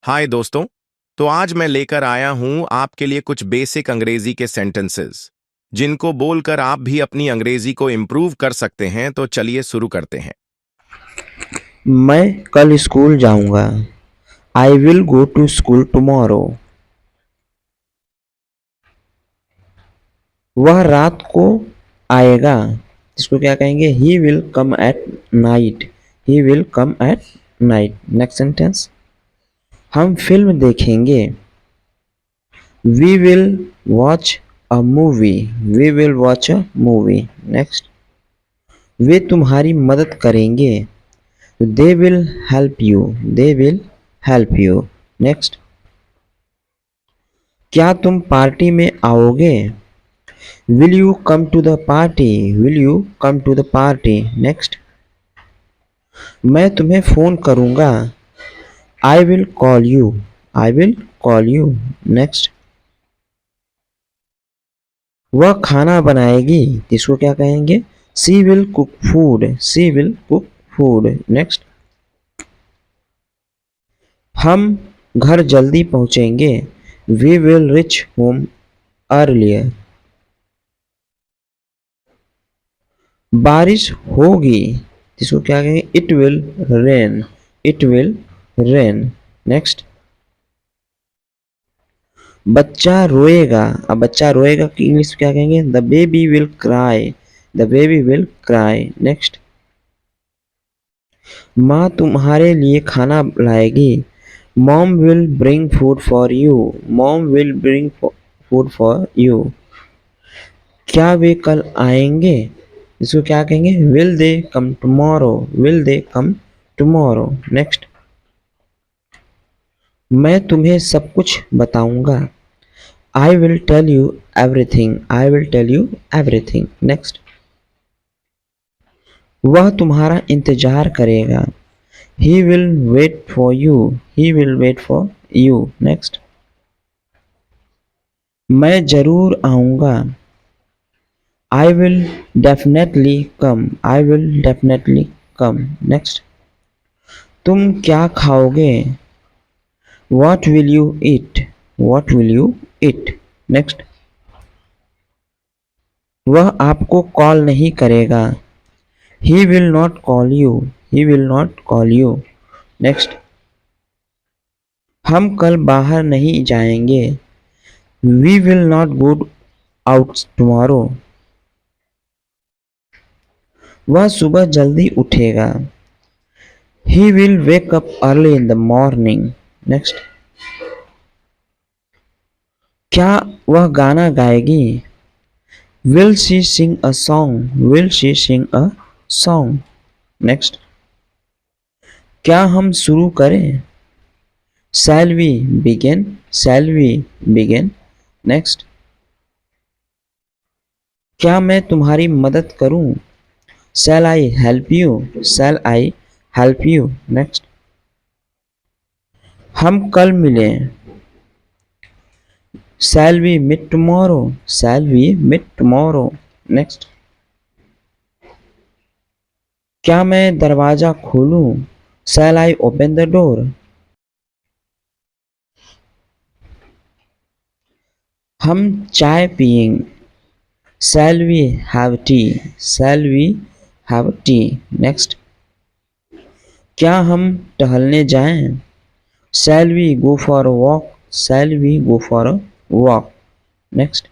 हाय दोस्तों। तो आज मैं लेकर आया हूं आपके लिए कुछ बेसिक अंग्रेजी के सेंटेंसेस जिनको बोलकर आप भी अपनी अंग्रेजी को इम्प्रूव कर सकते हैं। तो चलिए शुरू करते हैं। मैं कल स्कूल जाऊंगा। I will go to school tomorrow. वह रात को आएगा। इसको क्या कहेंगे? He will come at night. He will come at night. Next sentence. हम फिल्म देखेंगे। We will watch a movie. We will watch a movie. Next. वे तुम्हारी मदद करेंगे। They will help you. They will help you. Next. क्या तुम party में आओगे? Will you come to the party? Will you come to the party? Next. मैं तुम्हें फोन करूंगा। I will call you. I will call you. Next. वह खाना बनाएगी। इसको क्या कहेंगे? She will cook food. She will cook food. Next. हम घर जल्दी पहुंचेंगे। We will reach home earlier. बारिश होगी। इसको क्या कहेंगे? It will rain. It will rain. Next. बच्चा रोएगा। अब बच्चा रोएगा की इंग्लिश में क्या कहेंगे? The baby will cry. The baby will cry. Next. माँ तुम्हारे लिए खाना लाएगी। Mom will bring food for you. Mom will bring food for you. क्या वे कल आएंगे? इसको क्या कहेंगे? Will they come tomorrow. Will they come tomorrow. Next. मैं तुम्हें सब कुछ बताऊंगा। I will tell you everything. I will tell you everything. Next. वह तुम्हारा इंतजार करेगा। He will wait for you. He will wait for you. Next. मैं जरूर आऊंगा। I will definitely come. I will definitely come. Next. तुम क्या खाओगे? What will you eat? What will you eat? Next. वह आपको कॉल नहीं करेगा। He will not call you. He will not call you. Next. हम कल बाहर नहीं जाएंगे। We will not go out tomorrow. वह सुबह जल्दी उठेगा। He will wake up early in the morning. Next. क्या वह गाना गाएगी? Will she sing a song? Will she sing a song? Next. क्या हम शुरू करें? Shall we begin? Shall we begin? Next. क्या मैं तुम्हारी मदद करूं? Shall I help you? Shall I help you? Next. हम कल मिलें। Shall we meet tomorrow? Shall we meet tomorrow? Next. क्या मैं दरवाजा खोलूं? Shall I open the door? हम चाय पिएंगे। Shall we have tea? Shall we have tea? Next. क्या हम टहलने जाएं? Shall we go for a walk? Shall we go for a walk? Next.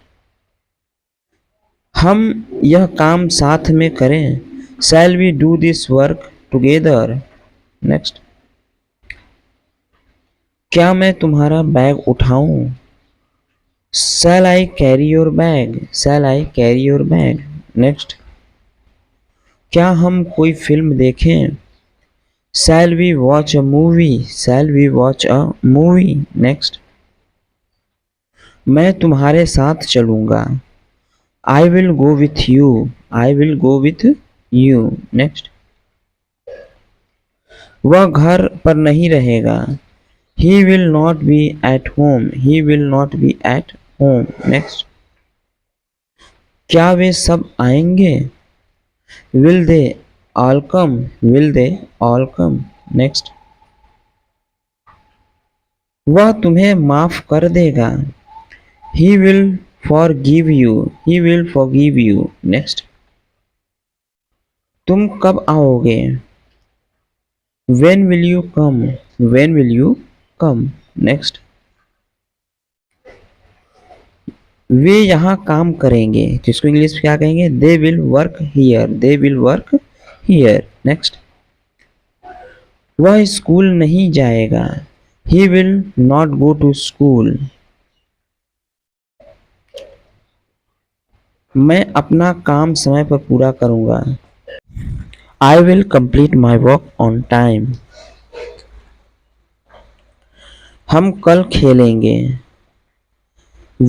हम यह काम साथ में करें। Shall we do this work together? Next. क्या मैं तुम्हारा bag उठाऊं? Shall I carry your bag? Shall I carry your bag? Next. क्या हम कोई फिल्म देखें? Shall we watch a movie? Shall we watch a movie? Next. मैं तुम्हारे साथ चलूंगा। I will go with you. I will go with you. Next. वह घर पर नहीं रहेगा। He will not be at home. He will not be at home. Next. क्या वे सब आएंगे? Will they all come? Will they all come? Next. वह तुम्हें माफ कर देगा। He will forgive you. He will forgive you. Next, तुम कब आओगे? When will you come? When will you come? Next, वे यहाँ काम करेंगे, जिसको इंग्लिश में क्या कहेंगे? They will work here. They will work here. Next, वह स्कूल नहीं जाएगा। He will not go to school. मैं अपना काम समय पर पूरा करूँगा। I will complete my work on time. हम कल खेलेंगे।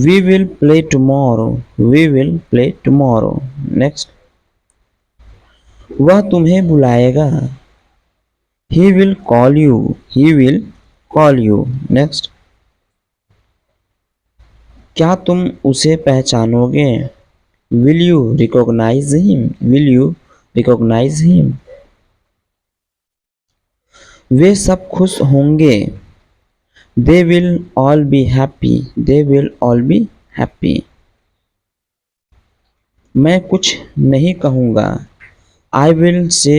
We will play tomorrow. We will play tomorrow. Next, वह तुम्हें बुलाएगा। He will call you. He will call you. Next, क्या तुम उसे पहचानोगे? Will you recognize him? Will you recognize him? वे सब खुश होंगे। They will all be happy. They will all be happy. मैं कुछ नहीं कहूँगा। I will say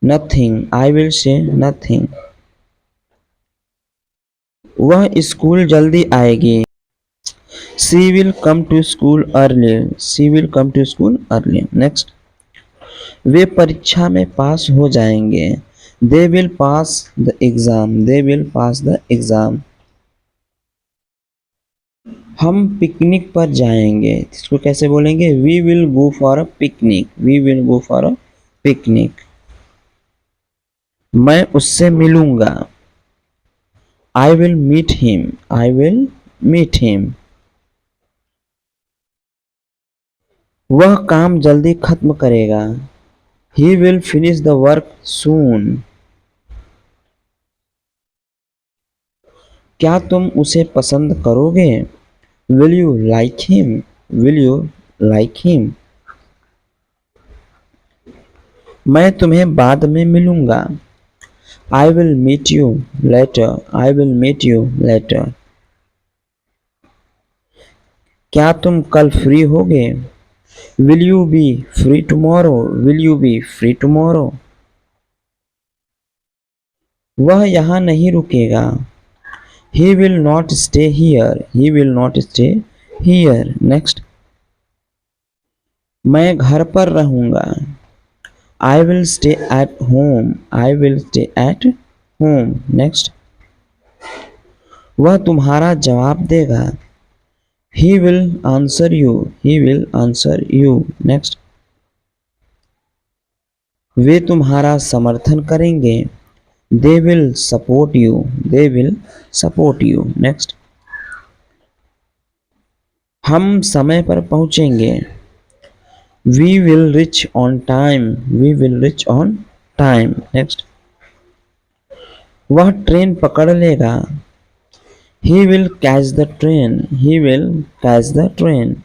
nothing. I will say nothing. वह स्कूल जल्दी आएगी। She will come to school early. She will come to school early. Next, वे परीक्षा में पास हो जाएंगे। They will pass the exam. They will pass the exam. हम picnic पर जाएंगे, इसको कैसे बोलेंगे? We will go for a picnic. We will go for a picnic. मैं उससे मिलूंगा। I will meet him. I will meet him. वह काम जल्दी खत्म करेगा। He will finish the work soon. क्या तुम उसे पसंद करोगे? Will you like him? Will you like him? मैं तुम्हें बाद में मिलूंगा। I will meet you later. I will meet you later. क्या तुम कल फ्री होगे? Will you be free tomorrow? Will you be free tomorrow? वह यहाँ नहीं रुकेगा। He will not stay here. He will not stay here. Next, मैं घर पर रहूंगा। I will stay at home. I will stay at home. Next, वह तुम्हारा जवाब देगा। He will answer you. He will answer you. Next, वे तुम्हारा समर्थन करेंगे। They will support you. They will support you. Next, हम समय पर पहुंचेंगे। We will reach on time. We will reach on time. Next, वह ट्रेन पकड़ लेगा। He will catch the train. He will catch the train.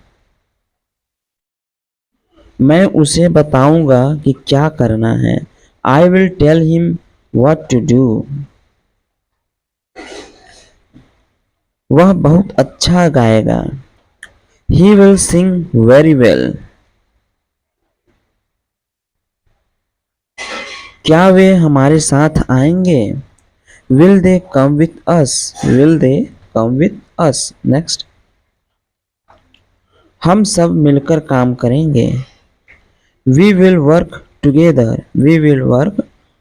मैं उसे बताऊंगा कि क्या करना है। I will tell him what to do. वह बहुत अच्छा गाएगा। He will sing very well. क्या वे हमारे साथ आएंगे? Will they come with us? Will they come with us? Next, हम सब मिलकर काम करेंगे। We will work together. We will work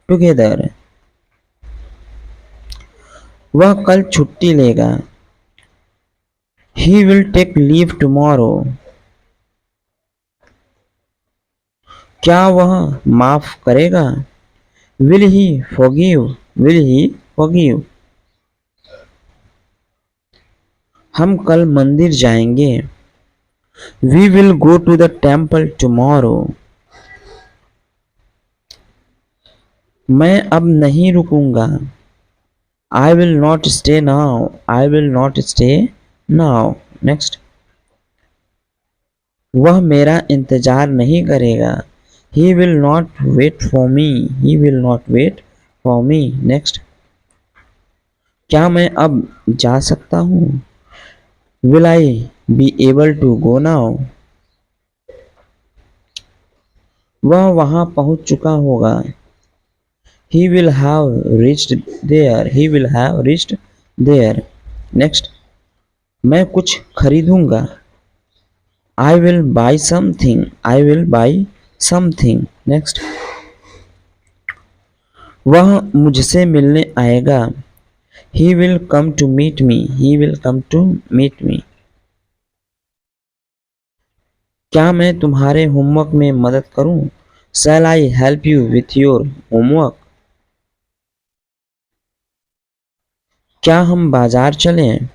together. वह कल छुट्टी लेगा। He will take leave tomorrow. क्या वह माफ करेगा? Will he forgive? Will he forgive? हम कल मंदिर जाएंगे। We will go to the temple tomorrow. मैं अब नहीं रुकूंगा। I will not stay now. I will not stay now. Next, वह मेरा इंतजार नहीं करेगा। He will not wait for me. He will not wait for me. Next, क्या मैं अब जा सकता हूँ? Will I be able to go now? वह वहां पहुंच चुका होगा। He will have reached there. He will have reached there. Next, मैं कुछ खरीदूंगा। I will buy something. I will buy something. Next, वह मुझसे मिलने आएगा। He will come to meet me. He will come to meet me. क्या मैं तुम्हारे homework में मदद करूं? Shall I help you with your homework? क्या हम बाजार चलें?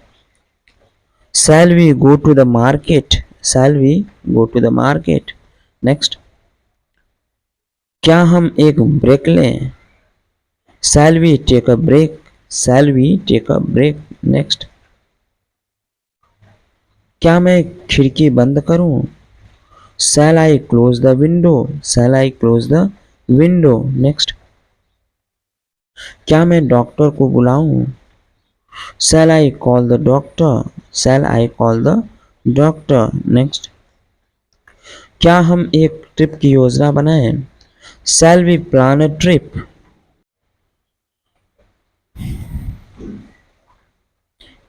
Shall we go to the market? Shall we go to the market? Next, क्या हम एक ब्रेक लें? Shall we take a break? Shall we take a break? Next, क्या मैं खिड़की बंद करूं? Shall I close the window? Shall I close the window? Next, क्या मैं डॉक्टर को बुलाऊं? Shall I call the doctor? Shall I call the doctor? Next, क्या हम एक ट्रिप की योजना बनाएं? Shall we plan a trip?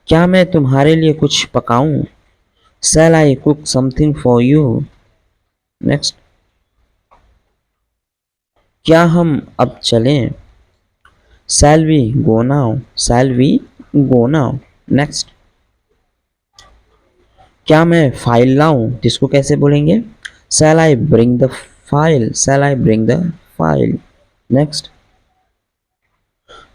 क्या मैं तुम्हारे लिए कुछ पकाऊं? Shall I cook something for you? Next, क्या हम अब चलें? Shall we go now? Shall we go now? Next, क्या मैं फाइल लाऊं? जिसको कैसे बोलेंगे? Shall I bring the file? Shall I bring the file? Next,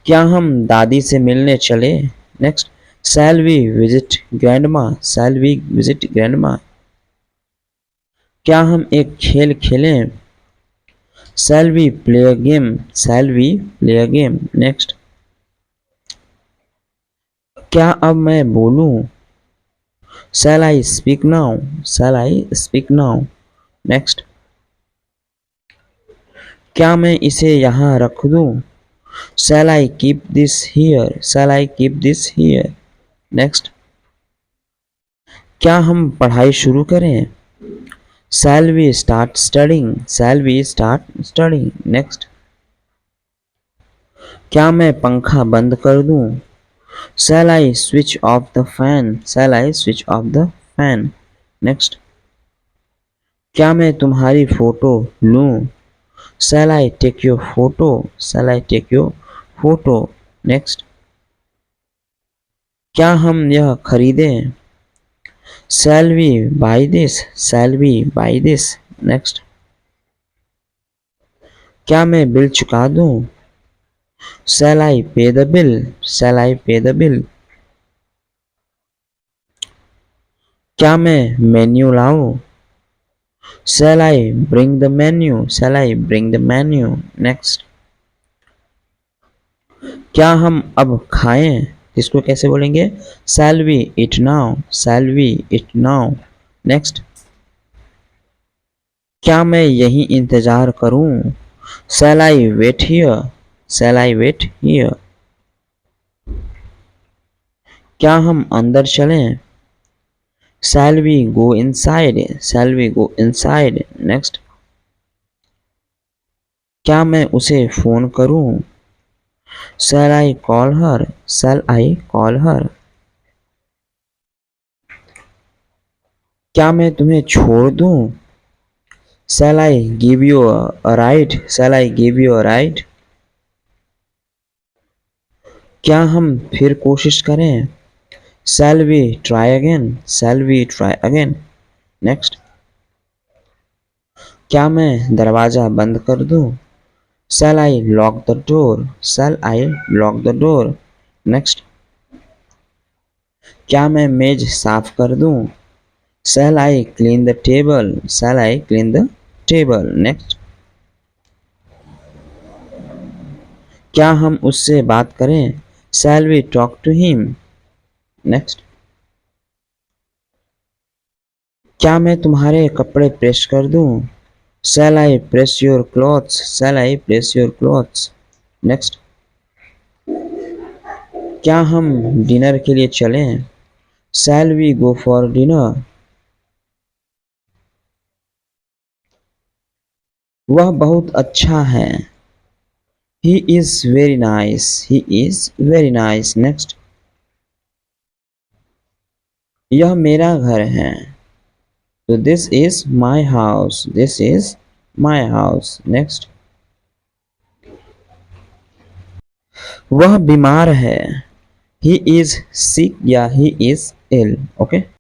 क्या हम दादी से मिलने चले? Next, shall we visit grandma? Shall we visit grandma? क्या हम एक खेल खेलें? Shall we play a game? Shall we play a game? Next, क्या अब मैं बोलूं? Shall I speak now? Shall I speak now? Next, क्या मैं इसे यहाँ रख दूं? Shall I keep this here? Shall I keep this here? Next, क्या हम पढ़ाई शुरू करें? Shall we start studying? Shall we start studying? Next, क्या मैं पंखा बंद कर दूं? Shall I switch off the fan? Shall I switch off the fan? Next, क्या मैं तुम्हारी फोटो लूं? Shall I take your photo? Shall I take your photo? Next, क्या हम यह खरीदें? Shall we buy this? Shall we buy this? Next, क्या मैं बिल चुका दूं? Shall I pay the bill? Shall I pay the bill? क्या मैं मेन्यू लाऊं? Shall I bring the menu? Shall I bring the menu? Next, क्या हम अब खाएं? इसको कैसे बोलेंगे? Shall we eat now? Shall we eat now? Next, क्या मैं यहीं इंतजार करूं? Shall I wait here? Shall I wait here? क्या हम अंदर चलें? Shall we go inside? Shall we go inside? Next, क्या मैं उसे फोन करूं? Shall I call her? Shall I call her? क्या मैं तुम्हें छोड़ दूं? Shall I give you a ride? Shall I give you a ride? क्या हम फिर कोशिश करें? Shall we try again? Shall we try again? Next, क्या मैं दरवाजा बंद कर दूं? Shall I lock the door? Shall I lock the door? Next, क्या मैं मेज साफ कर दूं? Shall I clean the table? Shall I clean the table? Next, क्या हम उससे बात करें? Shall we talk to him? Next, क्या मैं तुम्हारे कपड़े प्रेस कर दूं? Shall I press your clothes? Shall I press your clothes? Next, क्या हम डिनर के लिए चलें? Shall we go for dinner? वह बहुत अच्छा है। He is very nice. He is very nice. Next, यह मेरा घर है। तो this is my house. This is my house. Next, वह बीमार है। ही इज सिक या ही इज इल। ओके,